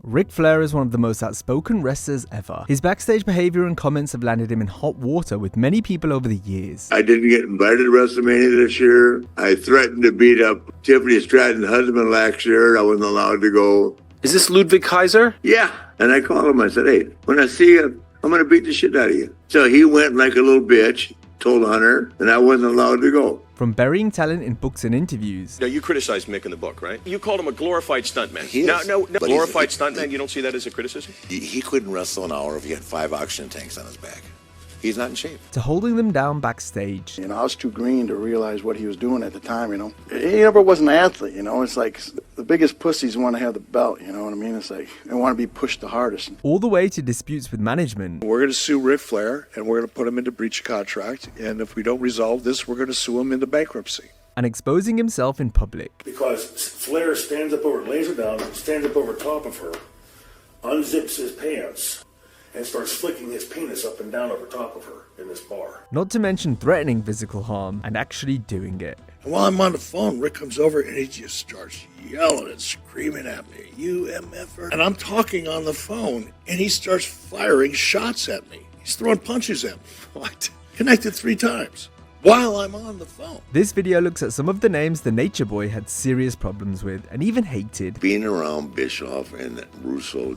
Ric Flair is one of the most outspoken wrestlers ever. His backstage behavior and comments have landed him in hot water with many people over the years. I didn't get invited to WrestleMania this year. I threatened to beat up Tiffany Stratton's husband last year. I wasn't allowed to go. Is this Ludwig Kaiser? Yeah. And I called him. I said, hey, when I see you, I'm going to beat the shit out of you. So he went like a little bitch, told Hunter, and I wasn't allowed to go. From burying talent in books and interviews. Now, you criticized Mick in the book, right? You called him a glorified stuntman. He is. No, glorified stuntman, you don't see that as a criticism? He couldn't wrestle an hour if he had 5 oxygen tanks on his back. He's not in shape. To holding them down backstage. You know, I was too green to realize what he was doing at the time, you know. He never was an athlete, you know. It's like the biggest pussies want to have the belt, you know what I mean? It's like they want to be pushed the hardest. All the way to disputes with management. We're going to sue Ric Flair, and we're going to put him into breach of contract. And if we don't resolve this, we're going to sue him into bankruptcy. And exposing himself in public. Because Flair stands up over, lays her down, stands up over top of her, unzips his pants, and starts flicking his penis up and down over top of her in this bar. Not to mention threatening physical harm and actually doing it. And while I'm on the phone, Rick comes over and he just starts yelling and screaming at me, "You MFer." And I'm talking on the phone and he starts firing shots at me. He's throwing punches at me. What? Connected 3 times. While I'm on the phone. This video looks at some of the names the Nature Boy had serious problems with and even hated. Being around Bischoff and Russo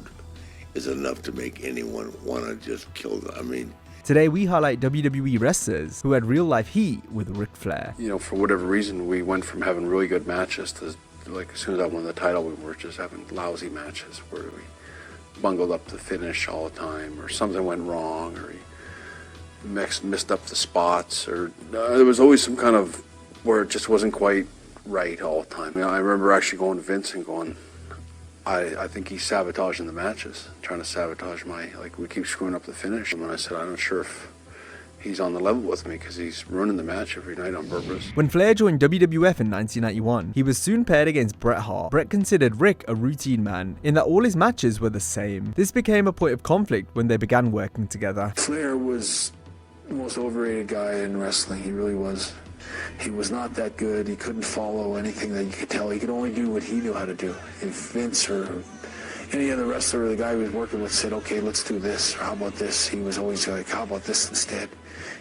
is enough to make anyone want to just kill them. I mean, today we highlight WWE wrestlers who had real life heat with Ric Flair. You know, for whatever reason, we went from having really good matches to, like, as soon as I won the title, we were just having lousy matches where we bungled up the finish all the time, or something went wrong, or he messed up the spots, or there was always some kind of where it just wasn't quite right all the time. You know, I remember actually going to Vince and going, I think he's sabotaging the matches, trying to sabotage we keep screwing up the finish. And I said, I'm not sure if he's on the level with me because he's ruining the match every night on purpose. When Flair joined WWF in 1991, he was soon paired against Bret Hart. Bret considered Rick a routine man, in that all his matches were the same. This became a point of conflict when they began working together. Flair was the most overrated guy in wrestling. He really was. He was not that good. He couldn't follow anything that you could tell. He could only do what he knew how to do. If Vince or any other wrestler or the guy he was working with said, okay, let's do this, or how about this, he was always like, how about this instead?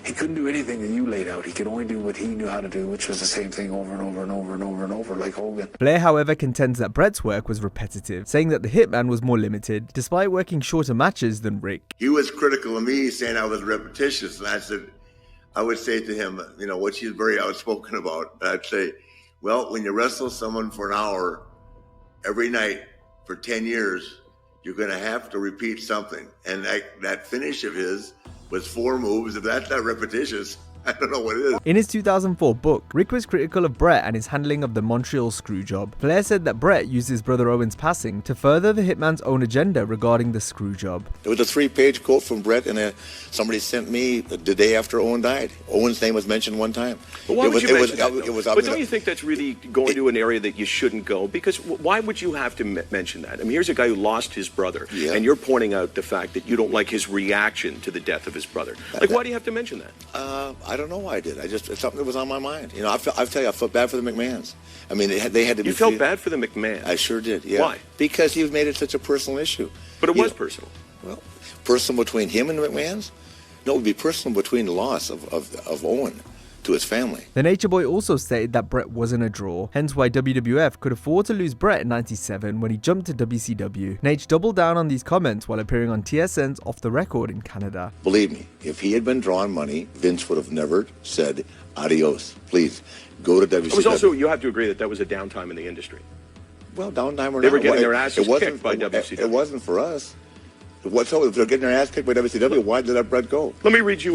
He couldn't do anything that you laid out. He could only do what he knew how to do, which was the same thing over and over and over and over and over, like Hogan. Flair, however, contends that Bret's work was repetitive, saying that the Hitman was more limited, despite working shorter matches than Rick. he was critical of me, saying I was repetitious, and I would say to him, you know, which he's very outspoken about, I'd say, well, when you wrestle someone for an hour every night for 10 years, you're going to have to repeat something. And that finish of his was 4 moves. If that's not repetitious, I don't know what it is. In his 2004 book, Rick was critical of Bret and his handling of the Montreal screwjob. Flair said that Bret used his brother Owen's passing to further the Hitman's own agenda regarding the screwjob. There was a 3-page quote from Bret, and somebody sent me the day after Owen died. Owen's name was mentioned one time. But why would you mention that? But don't you think that's really going to an area that you shouldn't go? Because why would you have to mention that? I mean, here's a guy who lost his brother, and you're pointing out the fact that you don't like his reaction to the death of his brother. Like, why do you have to mention that? I don't know why I did. It's something that was on my mind. You know, I tell you, I felt bad for the McMahons. I mean, they had to be... You felt bad for the McMahons? I sure did, yeah. Why? Because he made it such a personal issue. But it was personal. Well, personal between him and the McMahons? No, it would be personal between the loss of Owen to his family. The Nature Boy also stated that Bret wasn't a draw, hence why WWF could afford to lose Bret in '97 when he jumped to WCW. Naitch doubled down on these comments while appearing on TSN's Off the Record in Canada. Believe me, if he had been drawing money, Vince would have never said, adios, please, go to WCW. It was also, you have to agree that was a downtime in the industry. Well, downtime or not. They were getting their asses kicked by WCW. It wasn't for us. So if they're getting their ass kicked by WCW, why did that Bret go? Let me read you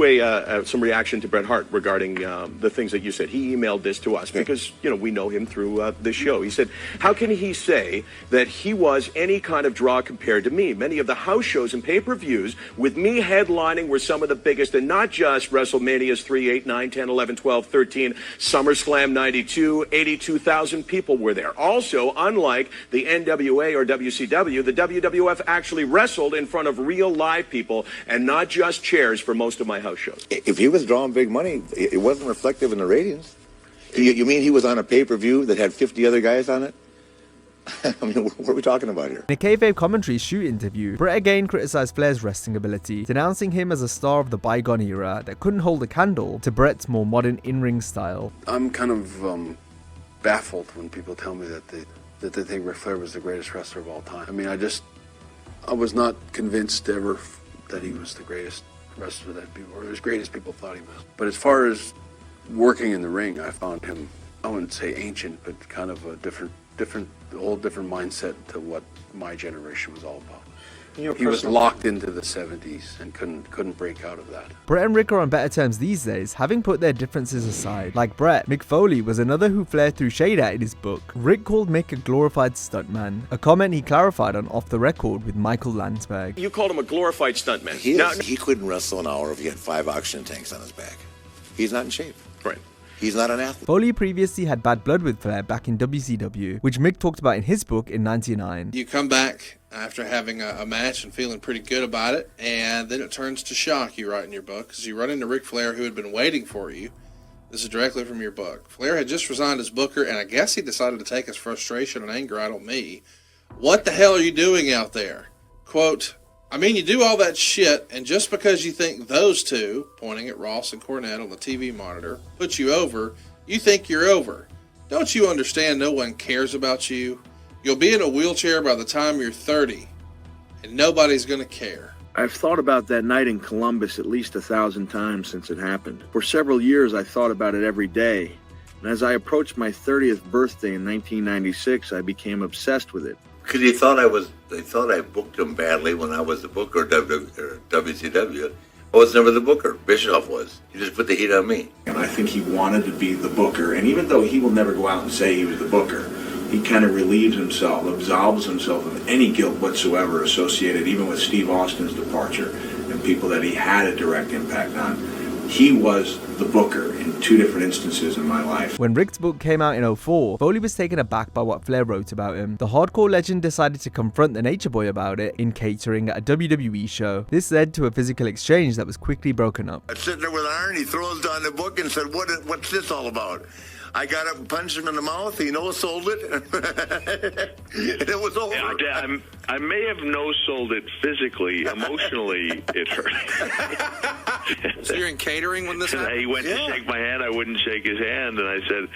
some reaction to Bret Hart regarding the things that you said. He emailed this to us because, you know, we know him through the show. He said, how can he say that he was any kind of draw compared to me? Many of the house shows and pay-per-views with me headlining were some of the biggest, and not just WrestleManias 3, 8, 9, 10, 11, 12, 13, SummerSlam 92, 82,000 people were there. Also, unlike the NWA or WCW, the WWF actually wrestled in front of real live people and not just chairs for most of my house shows. If he was drawing big money, it wasn't reflective in the ratings. You mean he was on a pay-per-view that had 50 other guys on it? I mean, what are we talking about here? In a kayfabe commentary shoot interview, Bret again criticized Flair's wrestling ability, denouncing him as a star of the bygone era that couldn't hold a candle to Bret's more modern in-ring style. I'm kind of baffled when people tell me that they think Ric Flair was the greatest wrestler of all time. I mean, I was not convinced ever that he was the greatest wrestler that people, or as great as people thought he was. But as far as working in the ring, I found him, I wouldn't say ancient, but kind of a whole different mindset to what my generation was all about. He was locked into the 70s and couldn't break out of that. Bret and Ric are on better terms these days, having put their differences aside. Like Bret, Mick Foley was another who Flair threw shade at in his book. Ric called Mick a glorified stuntman, a comment he clarified on Off the Record with Michael Landsberg. You called him a glorified stuntman. He couldn't wrestle an hour if he had 5 oxygen tanks on his back. He's not in shape. Right. He's not an athlete. Foley previously had bad blood with Flair back in WCW, which Mick talked about in his book in '99. You come back after having a match and feeling pretty good about it, and then it turns to shock, you write in your book, because you run into Ric Flair, who had been waiting for you. This is directly from your book. Flair had just resigned as booker, and I guess he decided to take his frustration and anger out on me. What the hell are you doing out there? Quote, I mean, you do all that shit, and just because you think those two, pointing at Ross and Cornette on the TV monitor, put you over, you think you're over. Don't you understand no one cares about you? You'll be in a wheelchair by the time you're 30, and nobody's going to care. I've thought about that night in Columbus at least 1,000 times since it happened. For several years, I thought about it every day. And as I approached my 30th birthday in 1996, I became obsessed with it. Because they thought I booked him badly when I was the booker of WCW. I was never the booker. Bischoff was. He just put the heat on me. And I think he wanted to be the booker. And even though he will never go out and say he was the booker, he kind of relieves himself, absolves himself of any guilt whatsoever associated even with Steve Austin's departure and people that he had a direct impact on. He was the booker in 2 different instances in my life. When Ric's book came out in 2004, Foley was taken aback by what Flair wrote about him. The hardcore legend decided to confront the Nature Boy about it in catering at a WWE show. This led to a physical exchange that was quickly broken up. I was sitting there with Iron, he throws down the book and said, what's this all about? I got up and punched him in the mouth. He no-sold it. And it was over. Yeah, I may have no-sold it physically. Emotionally, it hurt. So you're in catering when this happened? He went to shake my hand. I wouldn't shake his hand. And I said,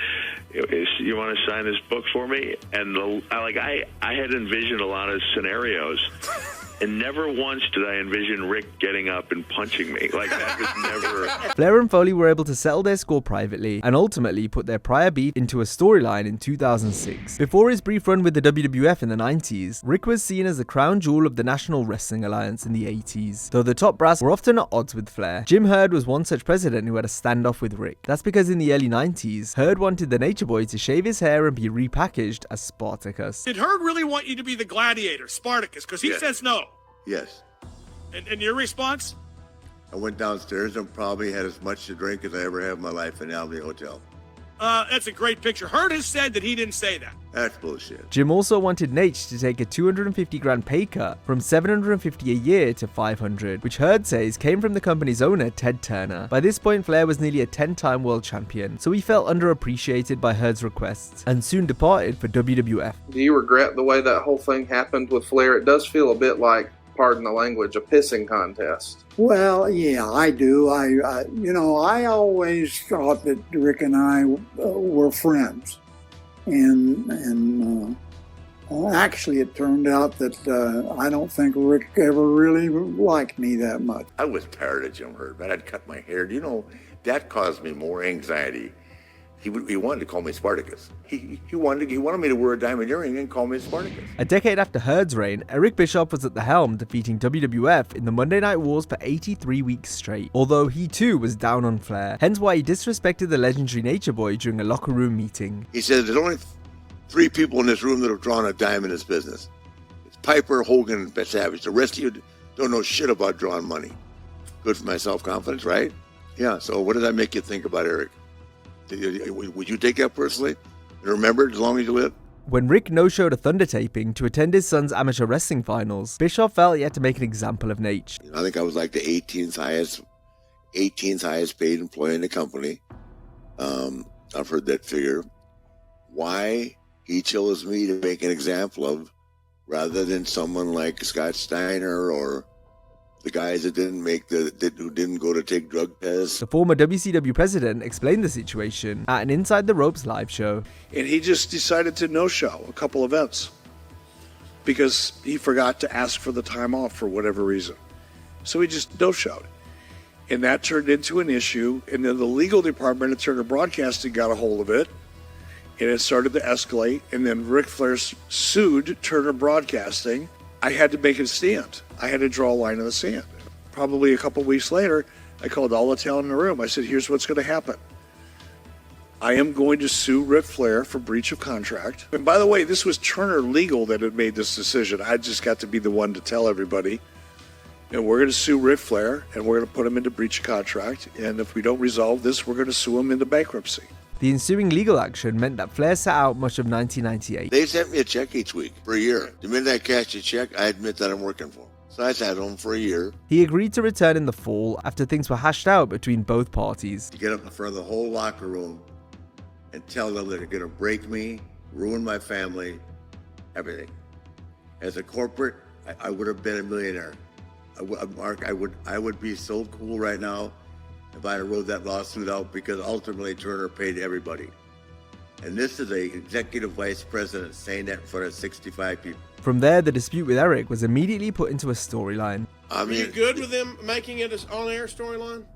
you want to sign this book for me? And I had envisioned a lot of scenarios. And never once did I envision Ric getting up and punching me. Like, that was never... Flair and Foley were able to settle their score privately and ultimately put their prior beef into a storyline in 2006. Before his brief run with the WWF in the 90s, Ric was seen as the crown jewel of the National Wrestling Alliance in the 80s. Though the top brass were often at odds with Flair, Jim Herd was one such president who had a standoff with Ric. That's because in the early 90s, Herd wanted the Nature Boy to shave his hair and be repackaged as Spartacus. Did Herd really want you to be the gladiator, Spartacus? Because he says no. Yes. And your response? I went downstairs and probably had as much to drink as I ever had in my life in the Albany Hotel. That's a great picture. Herd has said that he didn't say that. That's bullshit. Jim also wanted Naitch to take a $250,000 pay cut from $750 a year to $500, which Herd says came from the company's owner, Ted Turner. By this point, Flair was nearly a 10-time world champion, so he felt underappreciated by Herd's requests and soon departed for WWF. Do you regret the way that whole thing happened with Flair? It does feel a bit like, pardon the language, a pissing contest. Well, yeah, I do. I always thought that Ric and I were friends, and actually, it turned out that I don't think Ric ever really liked me that much. I was tired of Jim Herd, but I'd cut my hair. You know, that caused me more anxiety. He wanted to call me Spartacus. He wanted me to wear a diamond earring and call me Spartacus. A decade after Herd's reign, Eric Bischoff was at the helm, defeating WWF in the Monday Night Wars for 83 weeks straight, although he too was down on Flair, hence why he disrespected the legendary Nature Boy during a locker room meeting. He said, there's only 3 people in this room that have drawn a dime in this business. It's Piper, Hogan, and Savage. The rest of you don't know shit about drawing money. Good for my self-confidence, right? Yeah, so what does that make you think about Eric? Would you take that personally and remember it as long as you live? When Ric no-showed a Thunder taping to attend his son's amateur wrestling finals, Bischoff felt he had to make an example of Naitch. I think I was like the 18th highest paid employee in the company. I've heard that figure. Why he chose me to make an example of, rather than someone like Scott Steiner or the guys that who didn't go to take drug tests. The former WCW president explained the situation at an Inside the Ropes live show. And he just decided to no-show a couple events because he forgot to ask for the time off for whatever reason. So he just no-showed. And that turned into an issue, and then the legal department at Turner Broadcasting got a hold of it, and it started to escalate, and then Ric Flair sued Turner Broadcasting. I had to make a stand. I had to draw a line in the sand. Probably a couple weeks later, I called all the talent in the room. I said, here's what's going to happen. I am going to sue Ric Flair for breach of contract. And by the way, this was Turner Legal that had made this decision. I just got to be the one to tell everybody. And we're going to sue Ric Flair, and we're going to put him into breach of contract. And if we don't resolve this, we're going to sue him into bankruptcy. The ensuing legal action meant that Flair sat out much of 1998. They sent me a check each week for a year. The minute I cashed a check, I admit that I'm working for them. So I sat home for a year. He agreed to return in the fall after things were hashed out between both parties. To get up in front of the whole locker room and tell them that they're going to break me, ruin my family, everything. As a corporate, I would have been a millionaire. Mark, I would be so cool right now if I wrote that lawsuit out, because ultimately Turner paid everybody. And this is a executive vice president saying that in front of 65 people. From there, the dispute with Eric was immediately put into a storyline. Were you good with them making it an on-air storyline?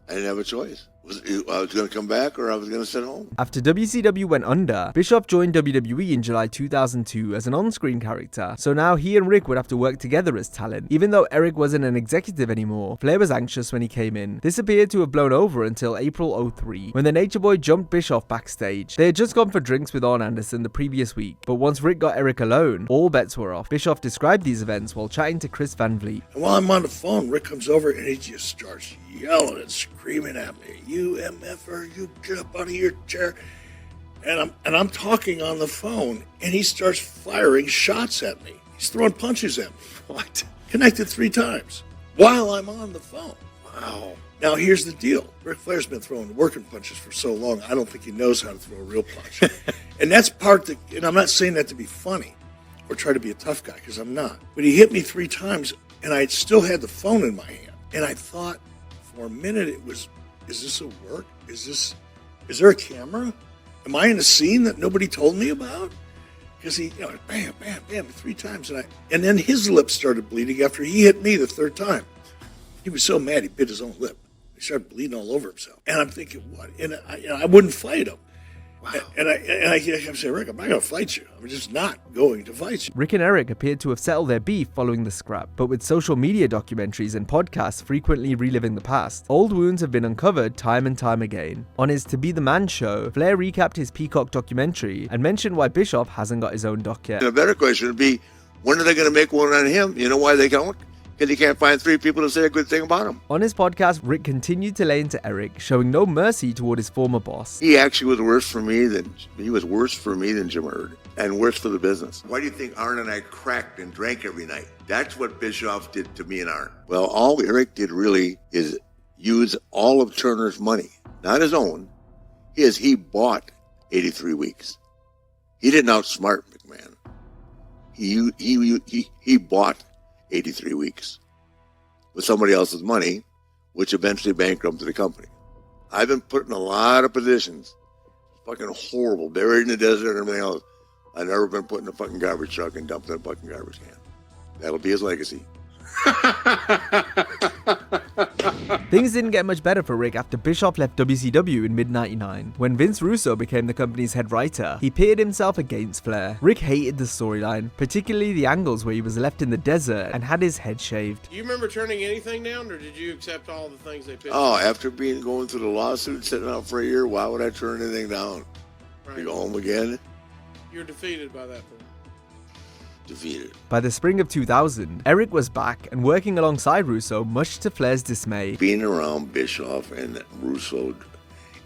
I didn't have a choice. I was going to come back or I was going to sit home. After WCW went under, Bischoff joined WWE in July 2002 as an on-screen character, so now he and Rick would have to work together as talent. Even though Eric wasn't an executive anymore, Flair was anxious when he came in. This appeared to have blown over until April 03, when the Nature Boy jumped Bischoff backstage. They had just gone for drinks with Arn Anderson the previous week, but once Rick got Eric alone, all bets were off. Bischoff described these events while chatting to Chris Van Vliet. And while I'm on the phone, Rick comes over and he just starts yelling and screaming at me. You MFer, you get up out of your chair. And I'm talking on the phone, and he starts firing shots at me. He's throwing punches at me. What? Connected 3 times while I'm on the phone. Wow. Now here's the deal. Ric Flair's been throwing working punches for so long, I don't think he knows how to throw a real punch. And that's part that, and I'm not saying that to be funny or try to be a tough guy, because I'm not. But he hit me 3 times, and I still had the phone in my hand. And I thought for a minute it was, is this a work? Is there a camera? Am I in a scene that nobody told me about? Because he, bam, bam, bam, 3 times. And then his lip started bleeding after he hit me the 3rd time. He was so mad he bit his own lip. He started bleeding all over himself. And I'm thinking, what? And I wouldn't fight him. Wow. And I kept saying, Rick, I'm not going to fight you. I'm just not going to fight you. Rick and Eric appeared to have settled their beef following the scrap, but with social media documentaries and podcasts frequently reliving the past, old wounds have been uncovered time and time again. On his To Be the Man show, Flair recapped his Peacock documentary and mentioned why Bischoff hasn't got his own doc yet. And a better question would be, when are they going to make one on him? You know why they don't? Because he can't find 3 people to say a good thing about him. On his podcast, Rick continued to lay into Eric, showing no mercy toward his former boss. He actually was worse for me than Jim Herd, and worse for the business. Why do you think Arn and I cracked and drank every night? That's what Bischoff did to me and Arn. Well, all Eric did really is use all of Turner's money, not his own. He bought 83 weeks. He didn't outsmart McMahon. He bought 83 weeks with somebody else's money, which eventually bankrupted the company. I've been put in a lot of positions, fucking horrible, buried in the desert and everything else. I've never been put in a fucking garbage truck and dumped in a fucking garbage can. That'll be his legacy. Things didn't get much better for Rick after Bischoff left WCW in mid-99. When Vince Russo became the company's head writer, he pitted himself against Flair. Rick hated the storyline, particularly the angles where he was left in the desert and had his head shaved. Do you remember turning anything down, or did you accept all the things they pitched? Oh, after going through the lawsuit, sitting out for a year, why would I turn anything down? Right. You go home again? You're defeated by that point. Defeated. By the spring of 2000, Eric was back and working alongside Russo, much to Flair's dismay. Being around Bischoff and Russo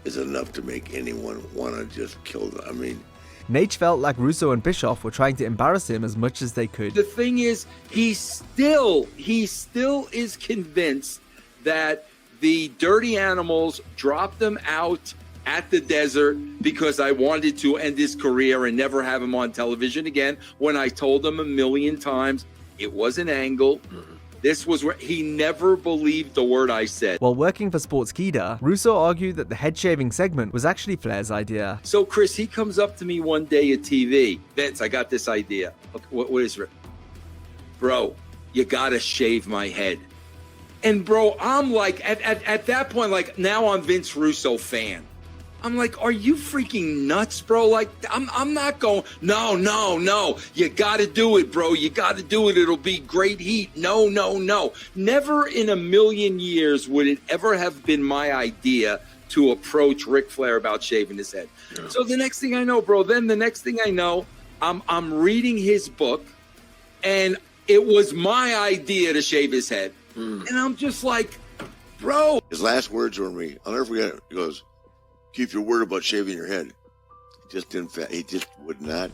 is enough to make anyone want to just kill them. I mean, Naitch felt like Russo and Bischoff were trying to embarrass him as much as they could. The thing is, he still is convinced that the Dirty Animals dropped them out at the desert because I wanted to end his career and never have him on television again, when I told him a million times it was an angle. This was where he never believed the word I said. While working for Sportskeeda, Russo argued that the head shaving segment was actually Flair's idea. So Chris, he comes up to me one day at TV. Vince, I got this idea. Okay, what is it? Bro, you gotta shave my head. And bro, I'm like, at that point, like, now I'm Vince Russo fan. I'm like, are you freaking nuts, bro? Like, I'm not going, no. You got to do it, bro. You got to do it. It'll be great heat. No. Never in a million years would it ever have been my idea to approach Ric Flair about shaving his head. Yeah. So the next thing I know, bro, I'm reading his book, and it was my idea to shave his head. And I'm just like, bro. His last words were to me, I'll never forget it. He goes, keep your word about shaving your head. He just would not.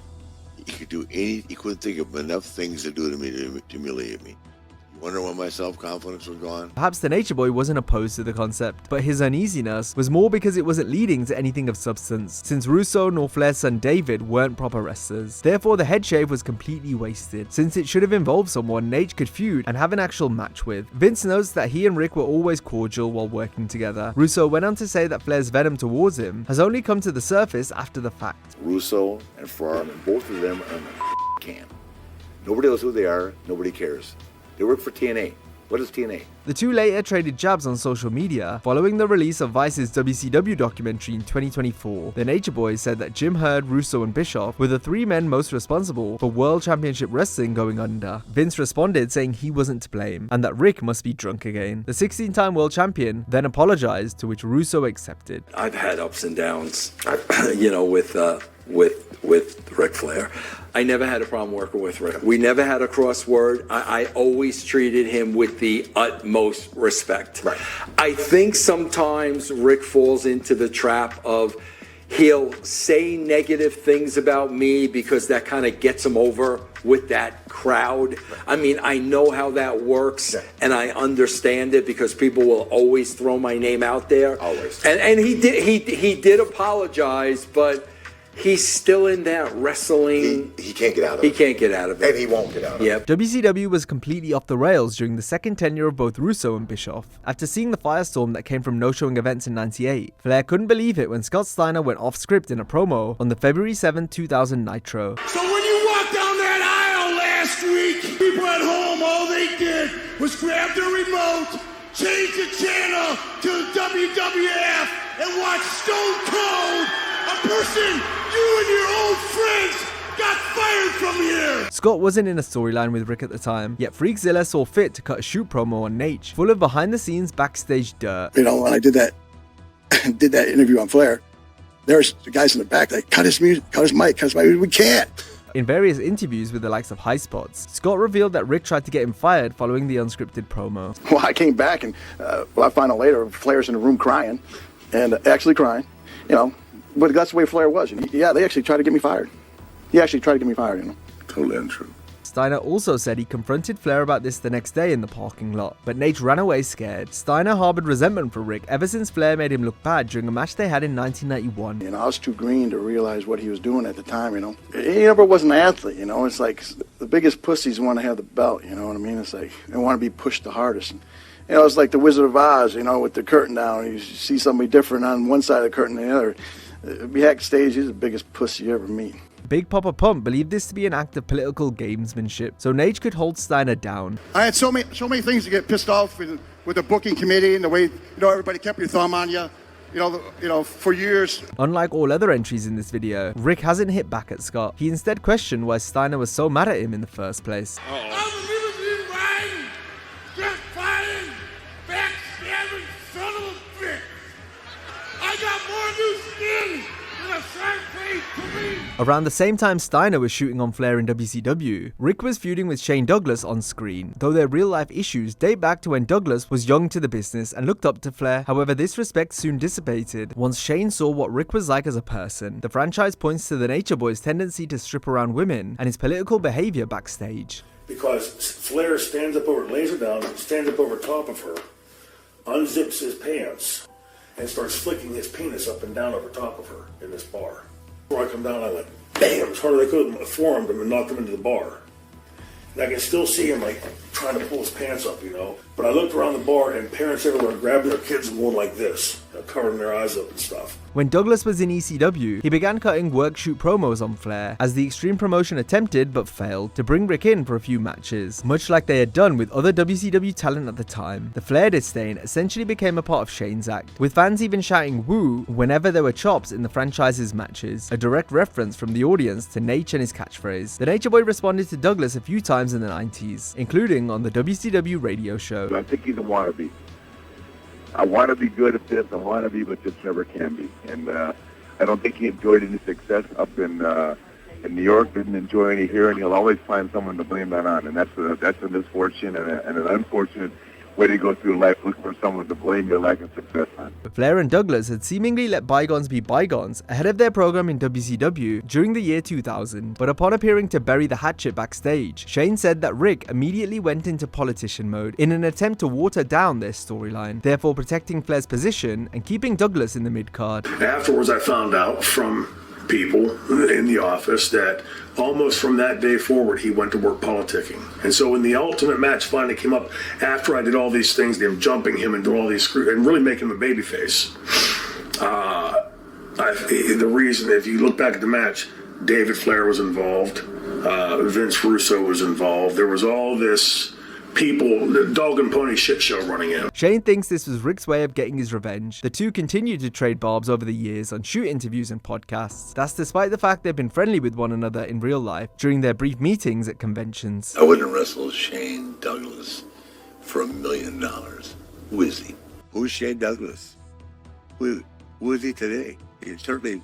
He could do he couldn't think of enough things to do to me to humiliate me. You wonder why my self-confidence was gone? Perhaps the Nature Boy wasn't opposed to the concept, but his uneasiness was more because it wasn't leading to anything of substance, since Russo nor Flair's son David weren't proper wrestlers. Therefore, the head shave was completely wasted, since it should have involved someone Naitch could feud and have an actual match with. Vince notes that he and Rick were always cordial while working together. Russo went on to say that Flair's venom towards him has only come to the surface after the fact. Russo and Farm, and both of them are in the can. Nobody knows who they are. Nobody cares. They work for TNA. What is TNA? The two later traded jabs on social media following the release of Vice's WCW documentary in 2024. The Nature Boys said that Jim Herd, Russo, and Bischoff were the three men most responsible for World Championship Wrestling going under. Vince responded saying he wasn't to blame and that Rick must be drunk again. The 16-time world champion then apologized, to which Russo accepted. I've had ups and downs, with Ric Flair. I never had a problem working with Rick. We never had a crossword. I always treated him with the utmost respect. Right. I think sometimes Rick falls into the trap of he'll say negative things about me because that kind of gets him over with that crowd. I mean, I know how that works, and I understand it because people will always throw my name out there. Always. And he did apologize, but he's still in that wrestling. He can't get out of it. He can't get out of it. And he won't get out of it. Yep. WCW was completely off the rails during the second tenure of both Russo and Bischoff. After seeing the firestorm that came from no-showing events in '98, Flair couldn't believe it when Scott Steiner went off script in a promo on the February 7, 2000 Nitro. So when you walked down that aisle last week, people at home, all they did was grab their remote, change the channel to WWF, and watch Stone Cold, a person you and your old friends got fired from here. Scott wasn't in a storyline with Rick at the time, yet Freakzilla saw fit to cut a shoot promo on Naitch, full of behind-the-scenes backstage dirt. You know, when I did that interview on Flair, there's the guys in the back that cut his music, cut his mic, we can't. In various interviews with the likes of High Spots, Scott revealed that Rick tried to get him fired following the unscripted promo. Well, I came back and I found out later Flair's in the room crying, and actually crying, you know. But that's the way Flair was. And they actually tried to get me fired. He actually tried to get me fired, you know. Totally untrue. Steiner also said he confronted Flair about this the next day in the parking lot, but Naitch ran away scared. Steiner harbored resentment for Rick ever since Flair made him look bad during a match they had in 1991. You know, I was too green to realize what he was doing at the time, you know. He never was an athlete, you know. It's like the biggest pussies want to have the belt, you know what I mean? It's like they want to be pushed the hardest. You know, it's like the Wizard of Oz, you know, with the curtain down. You see somebody different on one side of the curtain than the other. Backstage, he's the biggest pussy you ever meet. Big Papa Pump believed this to be an act of political gamesmanship, so Naitch could hold Steiner down. I had so many things to get pissed off with the booking committee and the way, you know, everybody kept your thumb on you, you know, for years. Unlike all other entries in this video, Rick hasn't hit back at Scott. He instead questioned why Steiner was so mad at him in the first place. Around the same time Steiner was shooting on Flair in WCW, Rick was feuding with Shane Douglas on screen, though their real-life issues date back to when Douglas was young to the business and looked up to Flair. However, this respect soon dissipated once Shane saw what Rick was like as a person. The franchise points to the Nature Boy's tendency to strip around women and his political behavior backstage. Because Flair stands up over, lays her down, stands up over top of her, unzips his pants, and starts flicking his penis up and down over top of her in this bar. Before I come down, I went, bam, as hard as I could, forearmed him and knocked him into the bar. And I can still see him like trying to pull his pants up, you know. But I looked around the bar and parents everywhere grabbing their kids and going like this, covering their eyes up and stuff. When Douglas was in ECW, he began cutting work-shoot promos on Flair, as the Extreme promotion attempted, but failed, to bring Ric in for a few matches. Much like they had done with other WCW talent at the time, the Flair disdain essentially became a part of Shane's act, with fans even shouting "woo" whenever there were chops in the franchise's matches, a direct reference from the audience to Naitch and his catchphrase. The Nature Boy responded to Douglas a few times in the 90s, including on the WCW radio show. I think he's a wannabe. I want to be good at this, I want to be, but just never can be. And I don't think he enjoyed any success up in New York, didn't enjoy any here, and he'll always find someone to blame that on. And that's a misfortune and an unfortunate way to go through life, looking for someone to blame your lack of success on. Flair and Douglas had seemingly let bygones be bygones ahead of their program in WCW during the year 2000, but upon appearing to bury the hatchet backstage, Shane said that Ric immediately went into politician mode in an attempt to water down their storyline, therefore protecting Flair's position and keeping Douglas in the mid-card. Afterwards, I found out from people in the office that almost from that day forward, he went to work politicking. And so when the ultimate match finally came up, after I did all these things, them jumping him and doing all these screws and really making him a babyface, the reason, if you look back at the match, David Flair was involved, Vince Russo was involved. There was all this people, the dog and pony shit show running in. Shane thinks this was Ric's way of getting his revenge. The two continued to trade barbs over the years on shoot interviews and podcasts. That's despite the fact they've been friendly with one another in real life during their brief meetings at conventions. I wouldn't wrestle Shane Douglas for $1 million. Who is he? Who's Shane Douglas? Who is he today? He certainly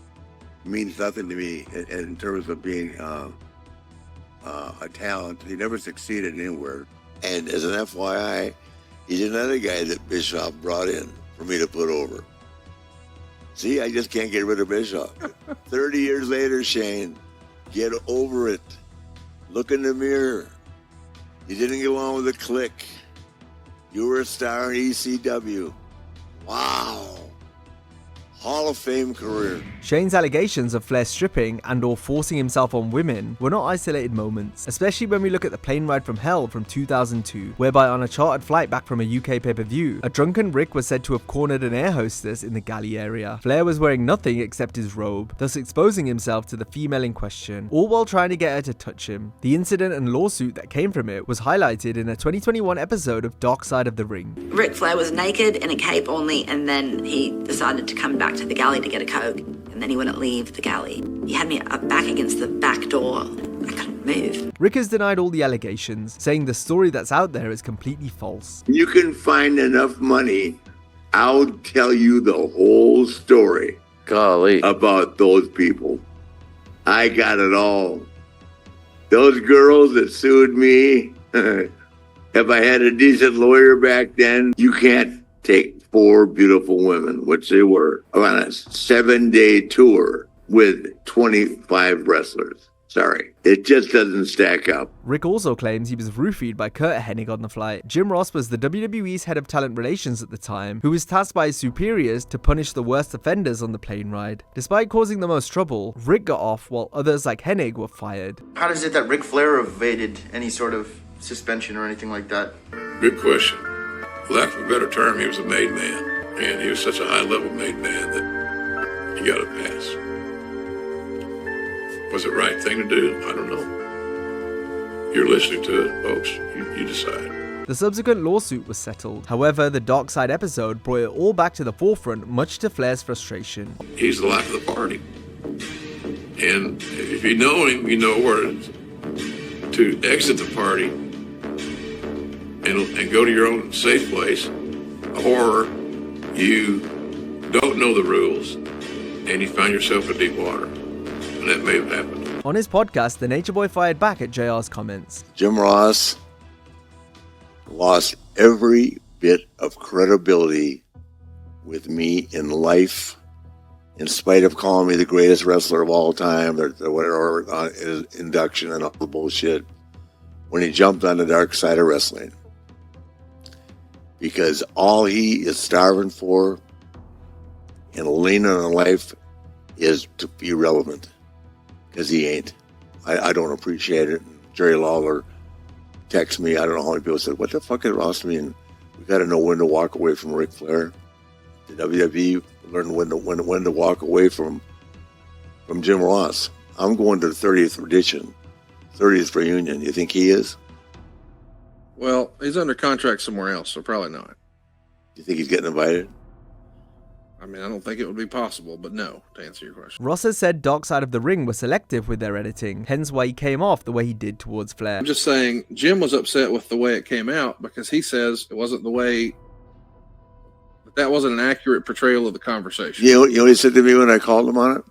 means nothing to me in terms of being a talent. He never succeeded anywhere. And as an FYI, he's another guy that Bischoff brought in for me to put over. See, I just can't get rid of Bischoff. 30 years later, Shane, get over it. Look in the mirror. You didn't get along with the clique. You were a star in ECW. Wow. Hall of Fame career. Shane's allegations of Flair stripping and or forcing himself on women were not isolated moments, especially when we look at the plane ride from hell from 2002, whereby on a chartered flight back from a UK pay-per-view, a drunken Ric was said to have cornered an air hostess in the galley area. Flair was wearing nothing except his robe, thus exposing himself to the female in question, all while trying to get her to touch him. The incident and lawsuit that came from it was highlighted in a 2021 episode of Dark Side of the Ring. Ric Flair was naked in a cape only, and then he decided to come back to the galley to get a Coke, and then he wouldn't leave the galley. He had me back against the back door. I couldn't move. Ric has denied all the allegations, saying the story that's out there is completely false. You can find enough money, I'll tell you the whole story. Golly. About those people. I got it all. Those girls that sued me, if I had a decent lawyer back then, you can't take 4 beautiful women, which they were, on a 7-day tour with 25 wrestlers. Sorry, it just doesn't stack up. Ric also claims he was roofied by Kurt Hennig on the flight. Jim Ross was the WWE's head of talent relations at the time, who was tasked by his superiors to punish the worst offenders on the plane ride. Despite causing the most trouble, Ric got off while others like Hennig were fired. How does it that Ric Flair evaded any sort of suspension or anything like that? Good question. For lack of a better term, he was a made man, and he was such a high-level made man that he got a pass. Was it the right thing to do? I don't know. You're listening to it, folks. You decide. The subsequent lawsuit was settled. However, the Dark Side episode brought it all back to the forefront, much to Flair's frustration. He's the life of the party. And if you know him, you know where to exit the party and go to your own safe place, or you don't know the rules and you find yourself in deep water. And that may have happened. On his podcast, the Nature Boy fired back at JR's comments. Jim Ross lost every bit of credibility with me in life, in spite of calling me the greatest wrestler of all time, or whatever, induction and all the bullshit, when he jumped on the dark side of wrestling. Because all he is starving for and leaning on life is irrelevant, because he ain't. I don't appreciate it. Jerry Lawler texts me. I don't know how many people said, "What the fuck does Ross mean? We got to know when to walk away from Ric Flair." The WWE learned when to walk away from Jim Ross. I'm going to the 30th edition, 30th reunion. You think he is? Well, he's under contract somewhere else, so probably not. You think he's getting invited? I mean, I don't think it would be possible, but no, to answer your question. Ross has said Dark Side of the Ring was selective with their editing, hence why he came off the way he did towards Flair. I'm just saying, Jim was upset with the way it came out because he says it wasn't the way, that wasn't an accurate portrayal of the conversation. You know what he said to me when I called him on it?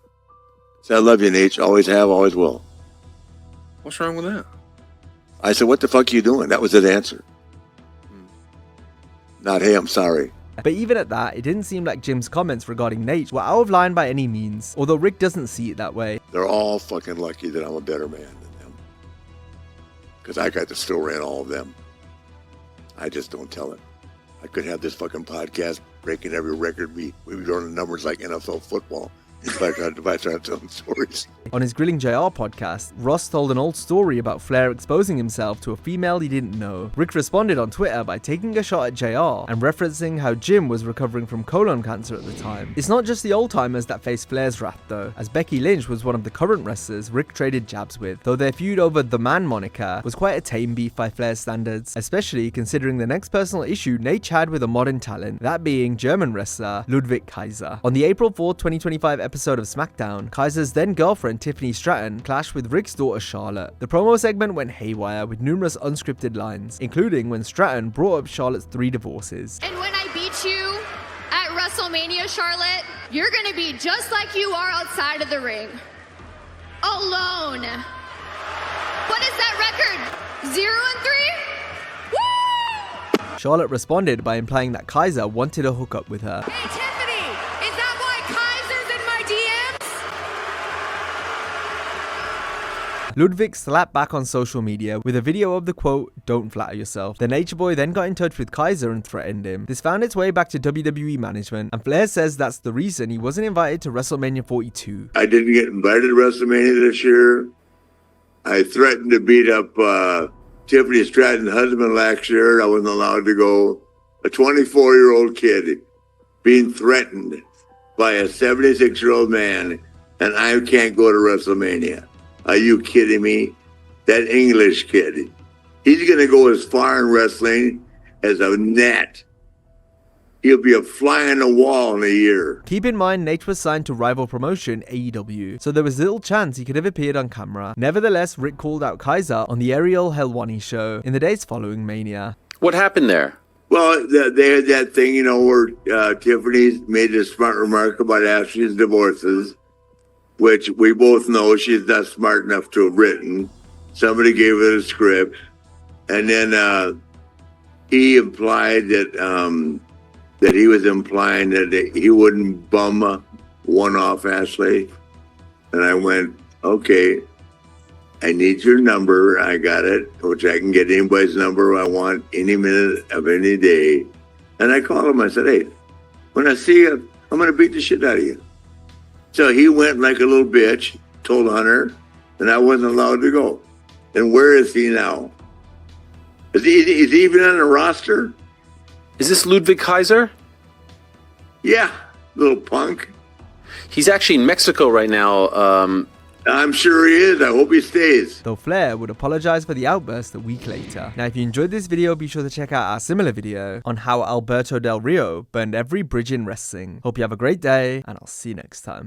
He said, "I love you, Naitch. Always have, always will." What's wrong with that? I said, "What the fuck are you doing?" That was his answer. Not, "Hey, I'm sorry." But even at that, it didn't seem like Jim's comments regarding Naitch were out of line by any means, although Rick doesn't see it that way. They're all fucking lucky that I'm a better man than them, because I got to still ran all of them. I just don't tell it. I could have this fucking podcast breaking every record. We'd be running numbers like NFL football if I tried telling stories. On his Grilling JR podcast, Ross told an old story about Flair exposing himself to a female he didn't know. Rick responded on Twitter by taking a shot at JR and referencing how Jim was recovering from colon cancer at the time. It's not just the old-timers that face Flair's wrath though, as Becky Lynch was one of the current wrestlers Rick traded jabs with, though their feud over the Man moniker was quite a tame beef by Flair's standards, especially considering the next personal issue Naitch had with a modern talent, that being German wrestler Ludwig Kaiser. On the April 4, 2025 episode of SmackDown, Kaiser's then girlfriend Tiffany Stratton clashed with Rick's daughter Charlotte. The promo segment went haywire with numerous unscripted lines, including when Stratton brought up Charlotte's 3 divorces. "And when I beat you at WrestleMania, Charlotte, you're gonna be just like you are outside of the ring. Alone. What is that record? 0-3? Woo!" Charlotte responded by implying that Kaiser wanted to hook up with her. Hey, Tiffany, is that why Kaiser's in my DMs? Ludwig slapped back on social media with a video of the quote, "Don't flatter yourself." The Nature Boy then got in touch with Kaiser and threatened him. This found its way back to WWE management, and Flair says that's the reason he wasn't invited to WrestleMania 42. I didn't get invited to WrestleMania this year. I threatened to beat up Tiffany Stratton's husband last year. I wasn't allowed to go. A 24-year-old kid being threatened by a 76-year-old man, and I can't go to WrestleMania. Are you kidding me? That English kid, he's going to go as far in wrestling as a gnat. He'll be a fly on the wall in a year. Keep in mind, Naitch was signed to rival promotion AEW, so there was little chance he could have appeared on camera. Nevertheless, Rick called out Kaiser on the Ariel Helwani show in the days following Mania. What happened there? Well, they had that thing, you know, where Tiffany made a smart remark about Ashley's divorces, which we both know she's not smart enough to have written. Somebody gave her a script, and then he implied that that he was implying that he wouldn't bum one off Ashley. And I went, "Okay, I need your number." I got it, which I can get anybody's number I want any minute of any day. And I called him. I said, "Hey, when I see you, I'm going to beat the shit out of you." So he went like a little bitch, told Hunter, and I wasn't allowed to go. And where is he now? Is he even on the roster? Is this Ludwig Kaiser? Yeah, little punk. He's actually in Mexico right now. I'm sure he is. I hope he stays. Though Flair would apologize for the outburst a week later. Now, if you enjoyed this video, be sure to check out our similar video on how Alberto Del Rio burned every bridge in wrestling. Hope you have a great day, and I'll see you next time.